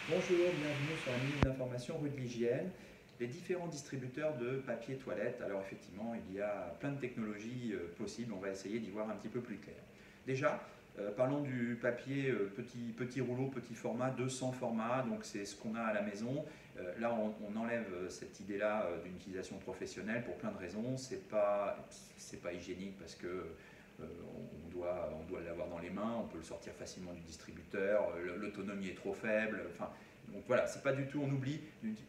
Bonjour, bienvenue sur la minute d'information rue de l'Hygiène. Les différents distributeurs de papier toilette. Alors effectivement, il y a plein de technologies possibles. On va essayer d'y voir un petit peu plus clair. Déjà, parlons du papier petit rouleau, petit format, 200 formats. Donc c'est ce qu'on a à la maison. Là, on enlève cette idée-là d'une utilisation professionnelle pour plein de raisons. C'est pas hygiénique parce que on doit l'avoir dans les mains, on peut le sortir facilement du distributeur, l'autonomie est trop faible. Enfin, donc voilà, c'est pas du tout, on oublie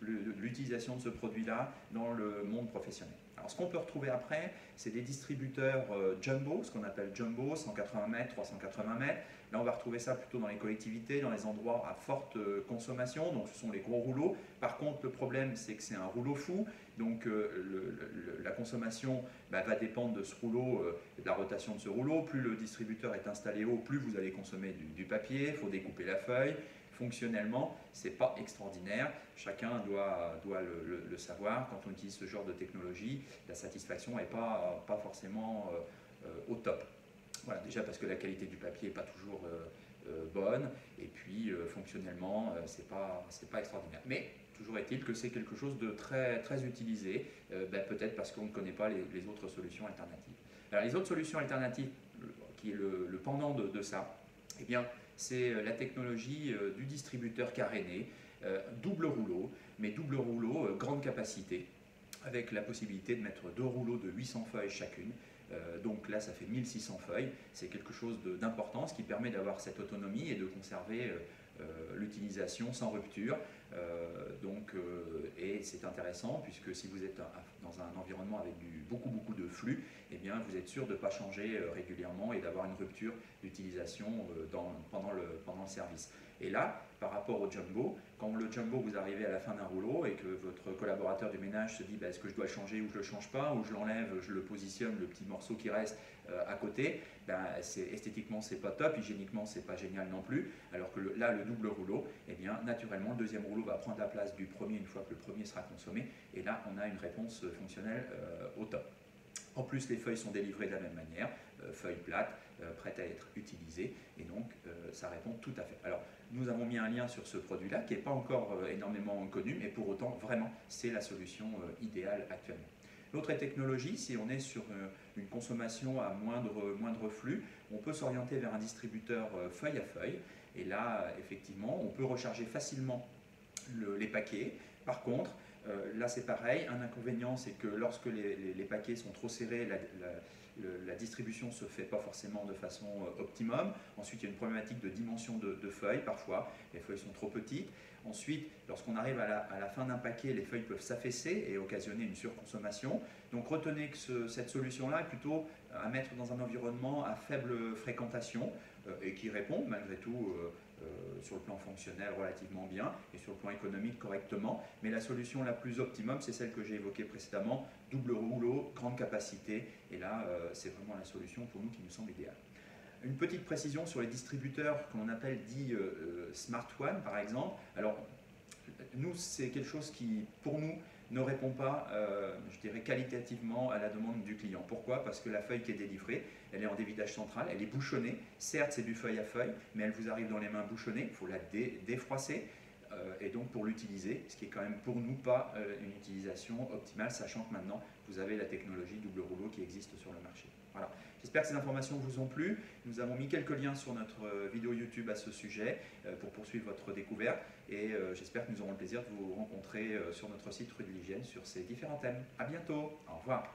l'utilisation de ce produit-là dans le monde professionnel. Alors ce qu'on peut retrouver après, c'est des distributeurs jumbo, ce qu'on appelle jumbo, 180 mètres, 380 mètres. Là, on va retrouver ça plutôt dans les collectivités, dans les endroits à forte consommation, donc ce sont les gros rouleaux. Par contre, le problème, c'est que c'est un rouleau fou, donc la consommation va dépendre de ce rouleau, de la rotation de ce rouleau. Plus le distributeur est installé haut, plus vous allez consommer du papier, il faut découper la feuille. Fonctionnellement, ce n'est pas extraordinaire. Chacun doit le savoir. Quand on utilise ce genre de technologie, la satisfaction n'est pas forcément au top. Voilà, déjà parce que la qualité du papier n'est pas toujours bonne, et puis fonctionnellement, c'est pas extraordinaire. Mais toujours est-il que c'est quelque chose de très utilisé, peut-être parce qu'on ne connaît pas les autres solutions alternatives. Alors les autres solutions alternatives, qui est le pendant de ça, eh bien, c'est la technologie du distributeur caréné, double rouleau, mais double rouleau, grande capacité, avec la possibilité de mettre deux rouleaux de 800 feuilles chacune. Donc là, ça fait 1600 feuilles. C'est quelque chose d'important, ce qui permet d'avoir cette autonomie et de conserver l'utilisation sans rupture. Et c'est intéressant puisque si vous êtes dans un environnement avec beaucoup de flux, eh bien, vous êtes sûr de ne pas changer régulièrement et d'avoir une rupture d'utilisation pendant le service. Et là, par rapport au jumbo, quand le jumbo, vous arrivez à la fin d'un rouleau et que votre collaborateur du ménage se dit est-ce que je dois le changer ou je ne le change pas, ou je l'enlève, je le positionne, le petit morceau qui reste à côté, esthétiquement c'est pas top, hygiéniquement c'est pas génial non plus, alors que là le double rouleau, eh bien naturellement le deuxième rouleau va prendre la place du premier une fois que le premier sera consommé, et là on a une réponse fonctionnelle au top. En plus, les feuilles sont délivrées de la même manière, feuilles plates, prêtes à être utilisées, et donc ça répond tout à fait. Alors, nous avons mis un lien sur ce produit-là, qui n'est pas encore énormément connu, mais pour autant, vraiment, c'est la solution idéale actuellement. L'autre technologie, si on est sur une consommation à moindre flux, on peut s'orienter vers un distributeur feuille à feuille, et là, effectivement, on peut recharger facilement les paquets. Par contre, là c'est pareil, un inconvénient c'est que lorsque les paquets sont trop serrés, la distribution ne se fait pas forcément de façon optimum. Ensuite, il y a une problématique de dimension de feuilles, parfois les feuilles sont trop petites. Ensuite, lorsqu'on arrive à la fin d'un paquet, les feuilles peuvent s'affaisser et occasionner une surconsommation. Donc retenez que cette solution-là est plutôt à mettre dans un environnement à faible fréquentation et qui répond malgré tout sur le plan fonctionnel relativement bien et sur le plan économique correctement. Mais la solution la plus optimum, c'est celle que j'ai évoquée précédemment, double rouleau, grande capacité, et là c'est vraiment la solution pour nous qui nous semble idéale. Une petite précision sur les distributeurs qu'on appelle dits Smart One par exemple. Alors nous, c'est quelque chose qui, pour nous, ne répond pas, je dirais, qualitativement à la demande du client. Pourquoi? Parce que la feuille qui est délivrée, elle est en dévidage central, elle est bouchonnée. Certes, c'est du feuille à feuille, mais elle vous arrive dans les mains bouchonnée, il faut la défroisser. Et donc pour l'utiliser, ce qui est quand même pour nous pas une utilisation optimale, sachant que maintenant vous avez la technologie double rouleau qui existe sur le marché. Voilà. J'espère que ces informations vous ont plu. Nous avons mis quelques liens sur notre vidéo YouTube à ce sujet pour poursuivre votre découverte, et j'espère que nous aurons le plaisir de vous rencontrer sur notre site Rue de l'Hygiène sur ces différents thèmes. À bientôt, au revoir.